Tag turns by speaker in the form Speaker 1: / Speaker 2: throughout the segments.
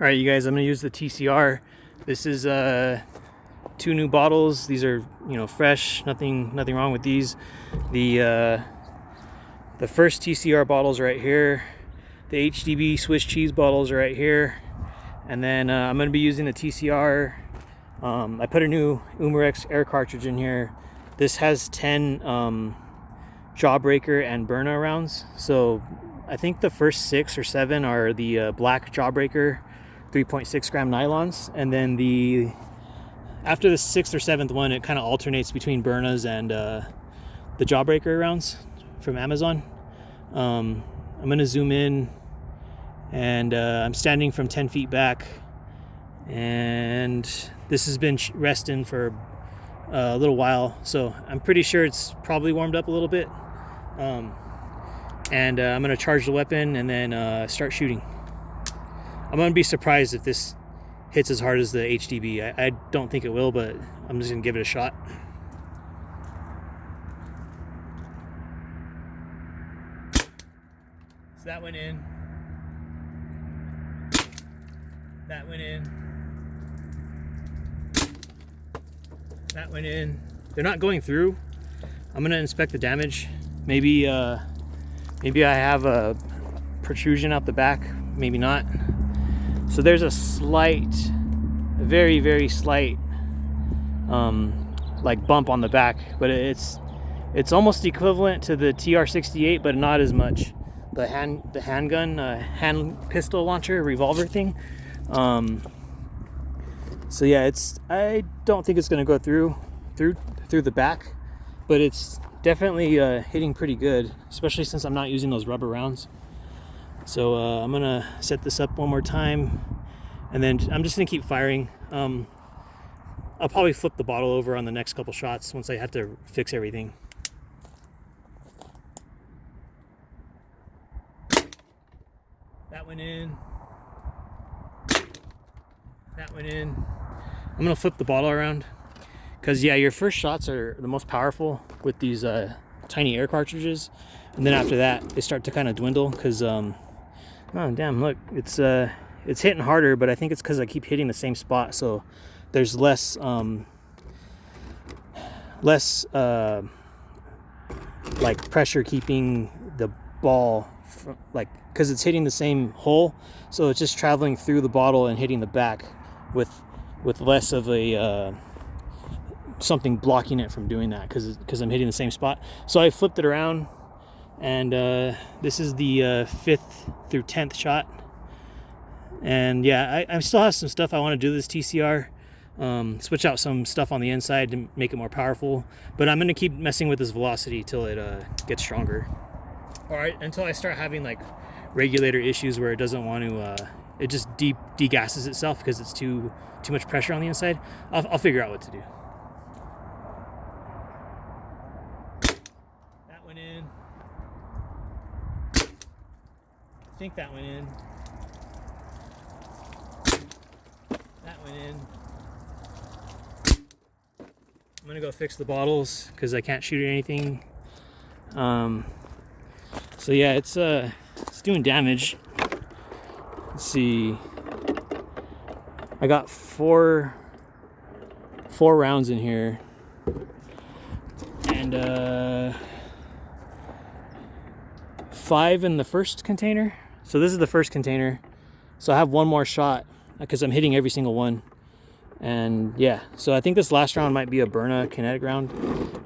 Speaker 1: All right, you guys, I'm gonna use the TCR. This is 2 new bottles. These are, fresh. Nothing wrong with these. The first TCR bottles right here. The HDB Swiss cheese bottles are right here. And then I'm gonna be using the TCR. I put a new Umarex air cartridge in here. This has 10 Jawbreaker and Byrna rounds. So I think the first 6 or 7 are the black Jawbreaker 3.6 gram nylons, and then after the 6th or 7th one, it kind of alternates between Byrnas and the Jawbreaker rounds from Amazon. I'm gonna zoom in, and I'm standing from 10 feet back, and this has been resting for a little while, so I'm pretty sure it's probably warmed up a little bit. I'm gonna charge the weapon and then start shooting. I'm gonna be surprised if this hits as hard as the HDB. I don't think it will, but I'm just gonna give it a shot. So that went in. That went in. That went in. They're not going through. I'm gonna inspect the damage. Maybe I have a protrusion out the back. Maybe not. So there's a very, very slight, like bump on the back, but it's almost equivalent to the TR-68, but not as much. The handgun, hand pistol launcher, revolver thing. So yeah, I don't think it's gonna go through the back, but it's definitely hitting pretty good, especially since I'm not using those rubber rounds. So I'm gonna set this up one more time, and then I'm just gonna keep firing. I'll probably flip the bottle over on the next couple shots once I have to fix everything. That went in. That went in. I'm gonna flip the bottle around, because yeah, your first shots are the most powerful with these tiny air cartridges, and then after that they start to kind of dwindle, because oh damn, look, it's hitting harder, but I think it's because I keep hitting the same spot, so there's less like pressure keeping the ball from, like, because it's hitting the same hole, so it's just traveling through the bottle and hitting the back with less of a something blocking it from doing that, because I'm hitting the same spot. So I flipped it around, and this is the 5th through 10th shot. And yeah, I still have some stuff I want to do with this TCR. Switch out some stuff on the inside to make it more powerful, but I'm going to keep messing with this velocity till it gets stronger. All right, until I start having like regulator issues where it doesn't want to, it just degasses itself because it's too much pressure on the inside. I'll figure out what to do. That went in. I think that went in. That went in. I'm gonna go fix the bottles because I can't shoot at anything. So yeah, it's doing damage. Let's see. I got four rounds in here, and 5 in the first container. So this is the first container. So I have one more shot because I'm hitting every single one. And yeah, so I think this last round might be a Byrna kinetic round.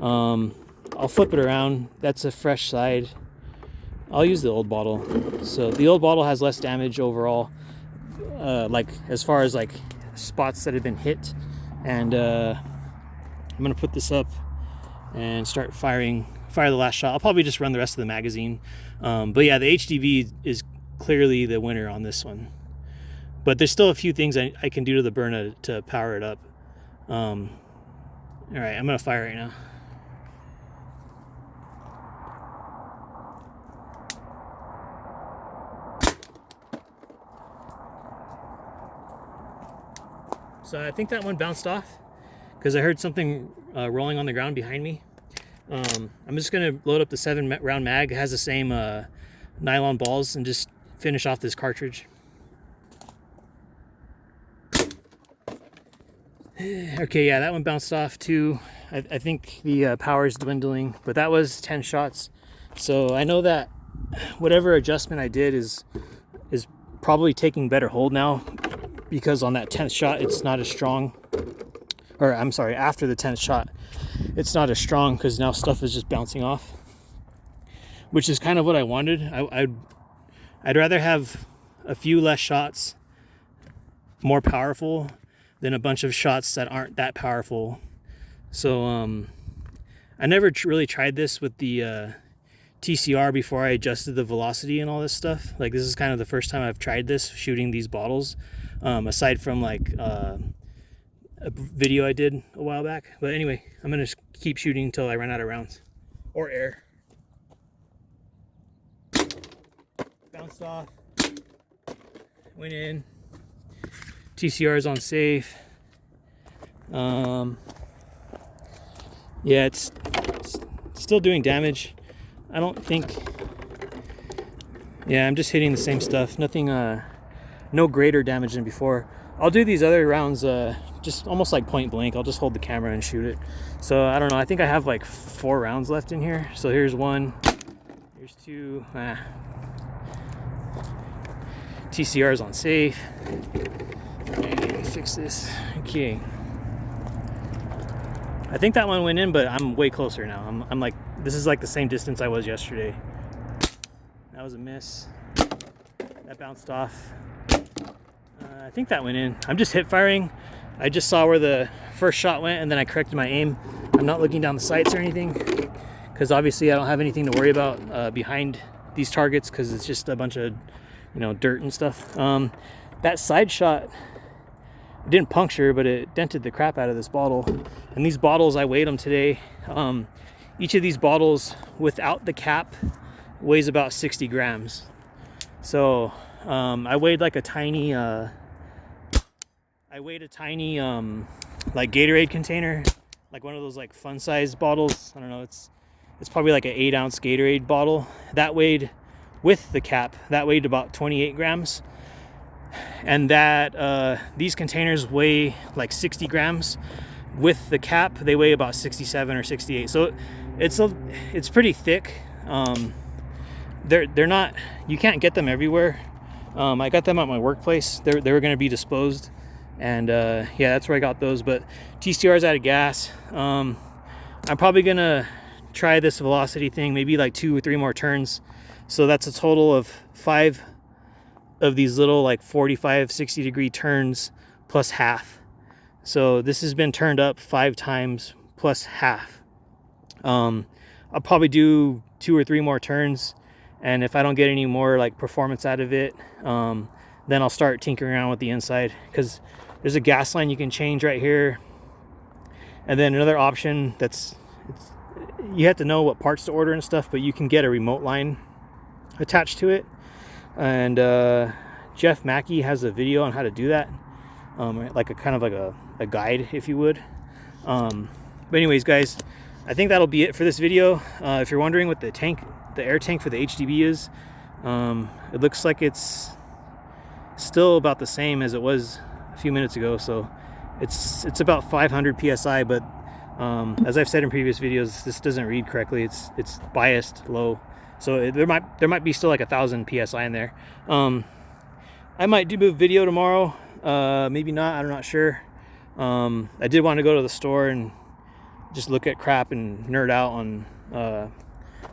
Speaker 1: I'll flip it around. That's a fresh side. I'll use the old bottle. So the old bottle has less damage overall, like as far as like spots that have been hit. And I'm gonna put this up and start fire the last shot. I'll probably just run the rest of the magazine. But yeah, the HDB is clearly the winner on this one. But there's still a few things I can do to the Byrna to power it up. All right, I'm gonna fire right now. So I think that one bounced off because I heard something rolling on the ground behind me. I'm just gonna load up the 7-round mag. It has the same nylon balls, and just finish off this cartridge. Okay, yeah, that one bounced off too. I think the power is dwindling, but that was 10 shots. So I know that whatever adjustment I did is probably taking better hold now, because on that 10th shot it's not as strong. Or I'm sorry, after the 10th shot it's not as strong, because now stuff is just bouncing off, which is kind of what I wanted. I'd rather have a few less shots more powerful than a bunch of shots that aren't that powerful. So I never really tried this with the TCR before I adjusted the velocity and all this stuff. Like, this is kind of the first time I've tried this, shooting these bottles, aside from like a video I did a while back. But anyway, I'm gonna keep shooting until I run out of rounds or air. Bounced off, went in. TCR is on safe. Yeah, it's still doing damage. I don't think. Yeah, I'm just hitting the same stuff. Nothing, no greater damage than before. I'll do these other rounds just almost like point blank. I'll just hold the camera and shoot it. So I don't know. I think I have like 4 rounds left in here. So here's 1. Here's 2. TCR is on safe. Fix this. Okay, I think that one went in, but I'm way closer now. I'm like, this is like the same distance I was yesterday. That was a miss. That bounced off. I think that went in. I'm just hip firing. I just saw where the first shot went, and then I corrected my aim. I'm not looking down the sights or anything, because obviously I don't have anything to worry about behind these targets, because it's just a bunch of, you know, dirt and stuff. That side shot, it didn't puncture, but it dented the crap out of this bottle. And these bottles, I weighed them today. Each of these bottles without the cap weighs about 60 grams. So I weighed like a tiny like Gatorade container, like one of those like fun size bottles. I don't know, it's probably like an 8-ounce Gatorade bottle. That weighed, with the cap, that weighed about 28 grams. And that these containers weigh like 60 grams. With the cap, they weigh about 67 or 68. So it's pretty thick. They're not, you can't get them everywhere. I got them at my workplace. They were going to be disposed, and yeah, that's where I got those. But TCR's out of gas. I'm probably gonna try this velocity thing, maybe like 2 or 3 more turns. So that's a total of 5 of these little like 45-60 degree turns plus half. So this has been turned up 5 times plus half. I'll probably do 2 or 3 more turns, and if I don't get any more like performance out of it, then I'll start tinkering around with the inside, because there's a gas line you can change right here. And then another option you have to know what parts to order and stuff, but you can get a remote line attached to it. And Jeff Mackey has a video on how to do that, like a kind of like a guide, if you would. But anyways, guys, I think that'll be it for this video. If you're wondering what the air tank for the HDB is, it looks like it's still about the same as it was a few minutes ago. So it's about 500 psi, but as I've said in previous videos, this doesn't read correctly. It's biased low, so there might be still like 1,000 psi in there. I might do a video tomorrow, maybe not, I'm not sure. I did want to go to the store and just look at crap and nerd out on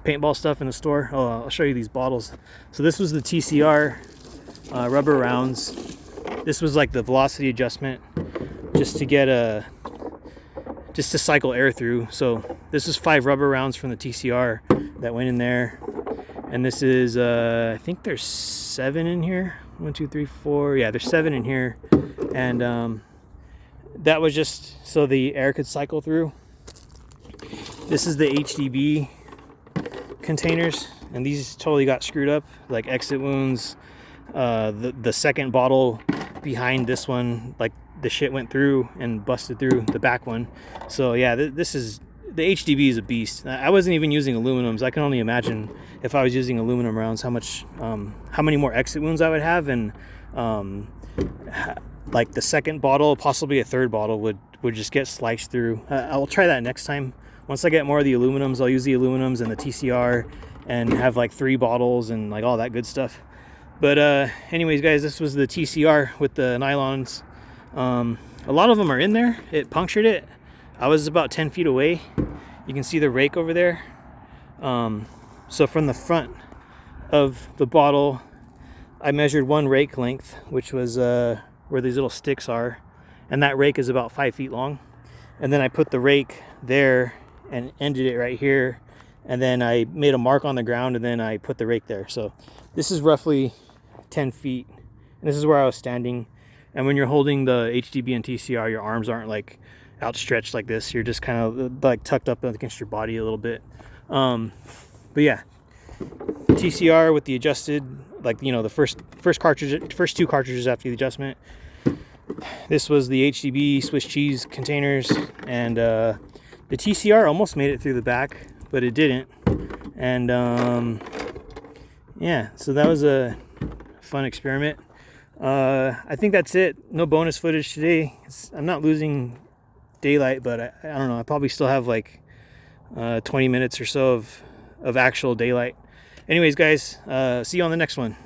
Speaker 1: paintball stuff in the store. I'll show you these bottles. So this was the TCR rubber rounds. This was like the velocity adjustment, just to cycle air through. So this is 5 rubber rounds from the TCR that went in there, and this is I think there's 7 in here. 1, 2, 3, 4. Yeah, there's 7 in here, and that was just so the air could cycle through. This is the HDB containers, and these totally got screwed up, like exit wounds. The second bottle behind this one, like the shit went through and busted through the back one. So yeah, this is, the HDB is a beast. I wasn't even using aluminums. I can only imagine if I was using aluminum rounds how many more exit wounds I would have, and like the second bottle, possibly a third bottle, would would just get sliced through. I'll try that next time. Once I get more of the aluminums, I'll use the aluminums and the TCR and have like 3 bottles and like all that good stuff. But anyways, guys, this was the TCR with the nylons. A lot of them are in there. It punctured it. I was about 10 feet away. You can see the rake over there. So from the front of the bottle, I measured 1 rake length, which was where these little sticks are, and that rake is about 5 feet long. And then I put the rake there and ended it right here, and then I made a mark on the ground, and then I put the rake there. So this is roughly 10 feet, and this is where I was standing. And when you're holding the HDB and TCR, your arms aren't like outstretched like this. You're just kind of like tucked up against your body a little bit. But yeah, TCR with the adjusted, like, you know, the first cartridge, first 2 cartridges after the adjustment. This was the HDB Swiss cheese containers, and the TCR almost made it through the back, but it didn't. And yeah, so that was a fun experiment. I think that's it. No bonus footage today. I'm not losing daylight, but I don't know. I probably still have like 20 minutes or so of actual daylight. Anyways, guys, see you on the next one.